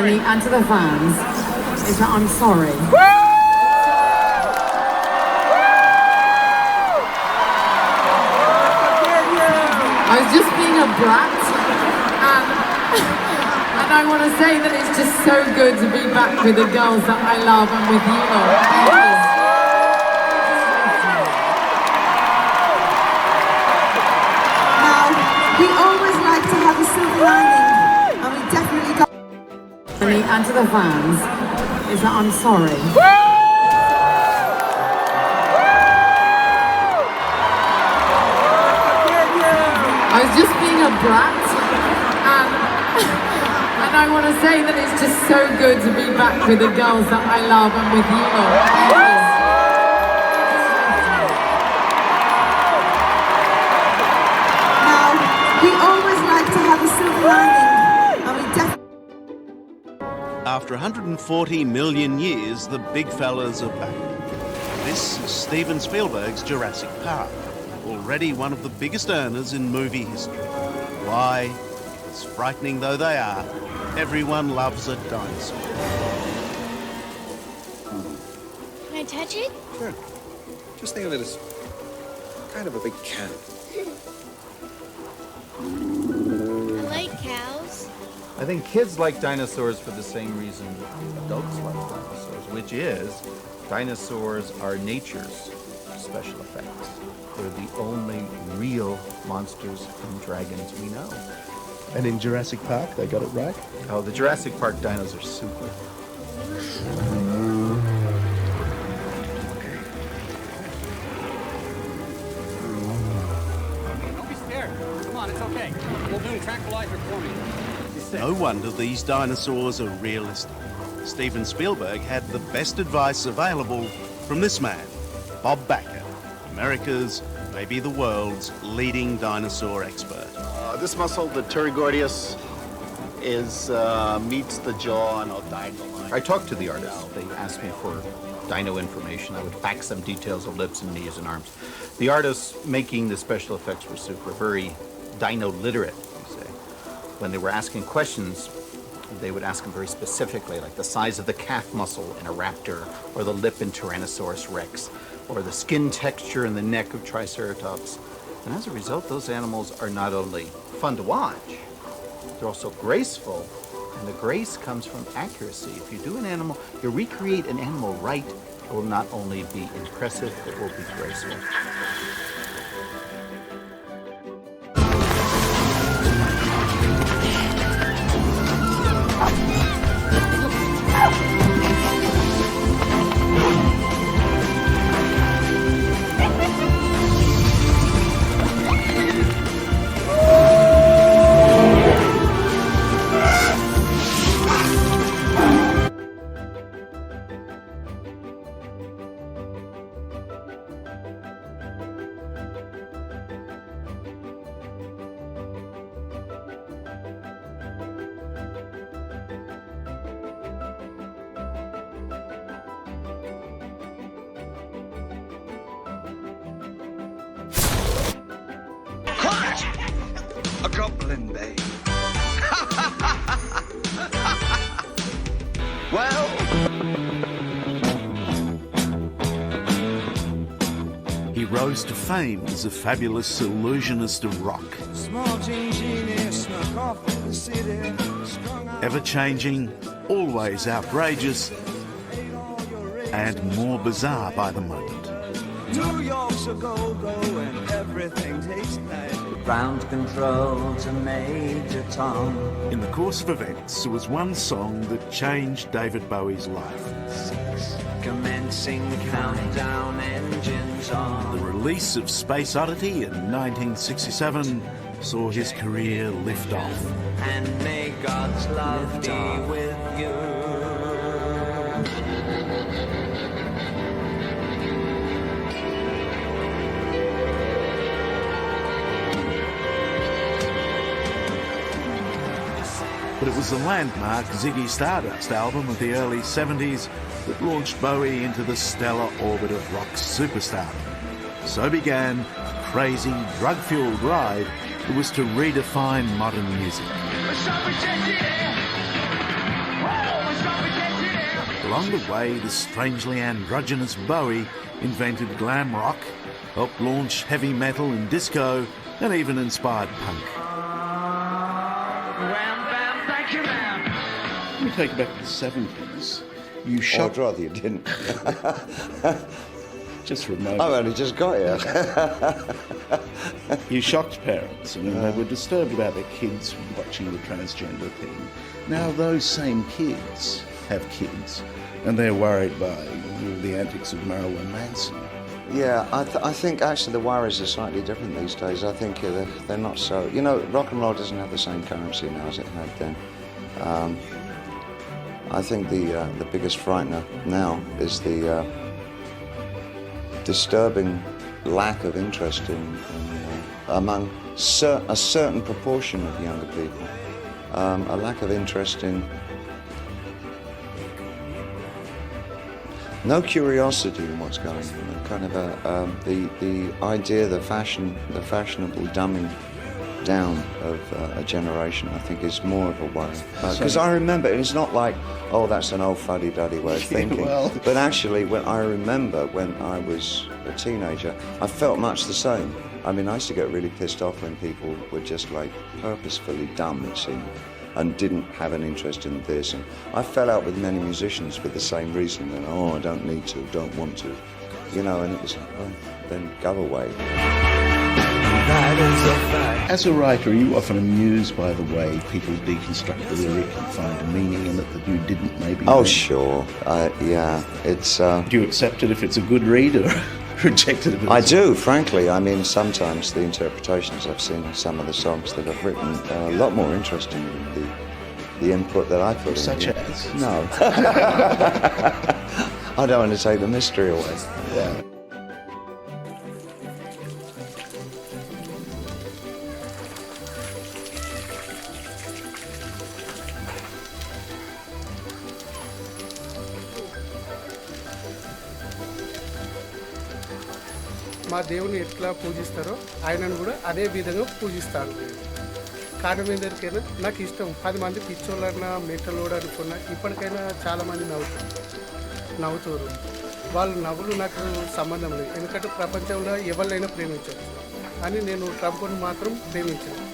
And to the fans is that I'm sorry. I was just being a brat, and I want to say that it's just so good to be back with the girls that I love and with you all. Thank you. Now, we always like to have a silver lining, and we definitely got... And to the fans is that I'm sorry. I was just being a brat, and I want to say that it's just so good to be back with the girls that I love and with you all. Thank you. Now, we always like to have a silver lining, and we definitely... After 140 million years, the big fellas are back. This is Steven Spielberg's Jurassic Park, already one of the biggest earners in movie history. Why? As frightening though they are, everyone loves a dinosaur. Can I touch it? Sure. Just think of it as kind of a big cat. I like cows. I think kids like dinosaurs for the same reason adults like dinosaurs, which is dinosaurs are nature's special effects. They're the only real monsters and dragons we know. And in Jurassic Park, they got it right? Oh, the Jurassic Park dinos are super. Don't be scared. Come on, it's okay. We'll do tranquilizer for me. No wonder these dinosaurs are realistic. Steven Spielberg had the best advice available from this man, Bob Backer, America's, maybe the world's, leading dinosaur expert. This muscle, the pterygordius, meets the jaw on a diagonal line. I talked to the artists. They asked me for dino information. I would fax them details of lips and knees and arms. The artists making the special effects were super, very dino literate, you say. When they were asking questions, they would ask them very specifically, like the size of the calf muscle in a raptor, or the lip in Tyrannosaurus rex, or the skin texture in the neck of Triceratops. And as a result, those animals are not only fun to watch, they're also graceful, and the grace comes from accuracy. If you do an animal, you recreate an animal right, it will not only be impressive, it will be graceful. A goblin, babe. Well... He rose to fame as a fabulous illusionist of rock. Ever-changing, always outrageous, and more bizarre by the moment. New York's a go-go and everything takes place. Ground control to Major Tom. In the course of events, there was one song that changed David Bowie's life. Commencing countdown, engines on. The release of Space Oddity in 1967 saw his career lift off. And may God's love be with you. But it was the landmark Ziggy Stardust album of the early 70s that launched Bowie into the stellar orbit of rock superstar. So began a crazy, drug-fueled ride that was to redefine modern music. Along the way, the strangely androgynous Bowie invented glam rock, helped launch heavy metal and disco, and even inspired punk. Let me take you back to the 70s. You shocked... I'd rather you didn't. Just for a moment. I've only just got here. You shocked parents. I mean, they were disturbed about their kids watching the transgender thing. Now those same kids have kids, and they're worried by all the antics of Marilyn Manson. Yeah, I think actually the worries are slightly different these days. I think they're not so... You know, rock and roll doesn't have the same currency now as it had then. I think the biggest frightener now is the disturbing lack of interest among a certain proportion of younger people. A lack of interest in... No curiosity in what's going on. Kind of the idea, the fashionable dumbing down of a generation, I think, is more of a worry. Because I remember, it's not like, oh, that's an old fuddy-duddy way of thinking. Well. But actually, when I remember when I was a teenager, I felt much the same. I mean, I used to get really pissed off when people were just like purposefully dumb, it seemed, and didn't have an interest in this. And I fell out with many musicians for the same reason. And, oh, I don't need to, don't want to. You know, and it was, well, then go away. As a writer, are you often amused by the way people deconstruct the lyric and find a meaning in it that you didn't maybe... Oh, sure. Yeah, it's... Do you accept it if it's a good read, or reject it if it's... I do, frankly. I mean, sometimes the interpretations I've seen of some of the songs that I've written are a lot more interesting than the input that I put in. Such as? No. I don't want to take the mystery away. Yeah. మా దేవుని ఎట్లా పూజిస్తారో ఆయనను కూడా అదే విధంగా పూజిస్తాను. కారణం ఏంటంటే నాకు ఇష్టం 10 మంది పిచ్చోళ్ళన్నా మెంటలోడు అనుకున్నా ఇప్పటికైనా చాలామంది నవ్వుతారు. వాళ్ళ నవ్వులు నాకు సంబంధం లేదు. ఎందుకంటే ప్రపంచంలో ఎవరినైనా ప్రేమించవచ్చు, అని నేను ట్రంప్ను మాత్రం ప్రేమించాను.